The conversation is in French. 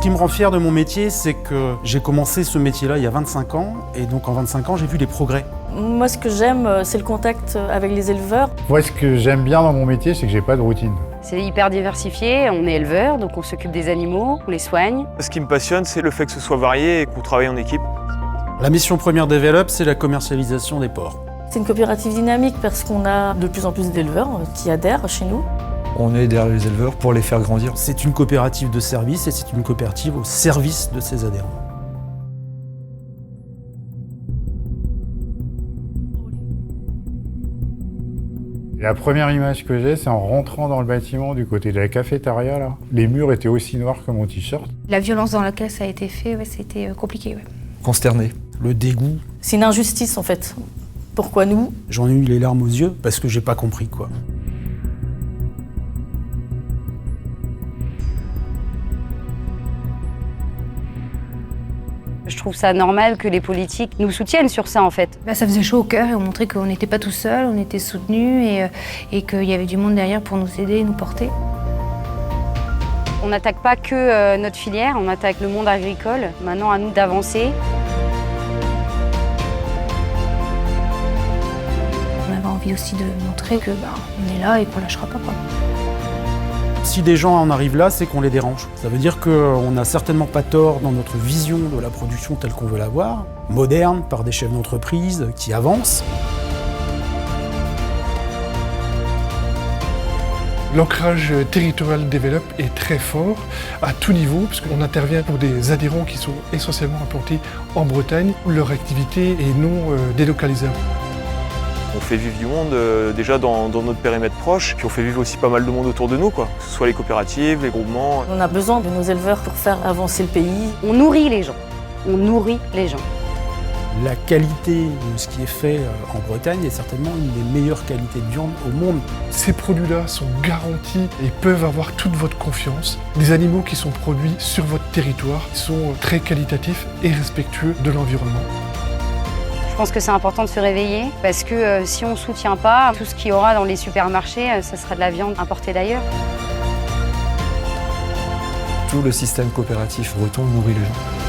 qui me rend fier de mon métier, c'est que j'ai commencé ce métier-là il y a 25 ans, et donc en 25 ans, j'ai vu les progrès. Moi, ce que j'aime, c'est le contact avec les éleveurs. Moi, ce que j'aime bien dans mon métier, c'est que j'ai pas de routine. C'est hyper diversifié, on est éleveur, donc on s'occupe des animaux, on les soigne. Ce qui me passionne, c'est le fait que ce soit varié et qu'on travaille en équipe. La mission première d'Evelop, c'est la commercialisation des porcs. C'est une coopérative dynamique parce qu'on a de plus en plus d'éleveurs qui adhèrent chez nous. On est derrière les éleveurs pour les faire grandir. C'est une coopérative de service et c'est une coopérative au service de ses adhérents. La première image que j'ai, c'est en rentrant dans le bâtiment du côté de la cafétéria, là. Les murs étaient aussi noirs que mon t-shirt. La violence dans laquelle ça a été fait, c'était compliqué. Ouais. Consterné. Le dégoût. C'est une injustice en fait. Pourquoi nous? J'en ai eu les larmes aux yeux parce que j'ai pas compris quoi. Je trouve ça normal que les politiques nous soutiennent sur ça en fait. Ça faisait chaud au cœur et on montrait qu'on n'était pas tout seul, on était soutenus et qu'il y avait du monde derrière pour nous aider et nous porter. On n'attaque pas que notre filière, on attaque le monde agricole. Maintenant, à nous d'avancer. On avait envie aussi de montrer que on est là et qu'on lâchera pas. Si des gens en arrivent là, c'est qu'on les dérange. Ça veut dire qu'on n'a certainement pas tort dans notre vision de la production telle qu'on veut la voir, moderne, par des chefs d'entreprise qui avancent. L'ancrage territorial d'Evelop est très fort à tout niveau, parce qu'on intervient pour des adhérents qui sont essentiellement implantés en Bretagne, où leur activité est non délocalisable. On fait vivre du monde déjà dans notre périmètre proche, puis on fait vivre aussi pas mal de monde autour de nous, quoi. Que ce soit les coopératives, les groupements. On a besoin de nos éleveurs pour faire avancer le pays. On nourrit les gens. On nourrit les gens. La qualité de ce qui est fait en Bretagne est certainement une des meilleures qualités de viande au monde. Ces produits-là sont garantis et peuvent avoir toute votre confiance. Des animaux qui sont produits sur votre territoire sont très qualitatifs et respectueux de l'environnement. Je pense que c'est important de se réveiller parce que si on ne soutient pas, tout ce qu'il y aura dans les supermarchés, ça sera de la viande importée d'ailleurs. Tout le système coopératif breton nourrit les gens.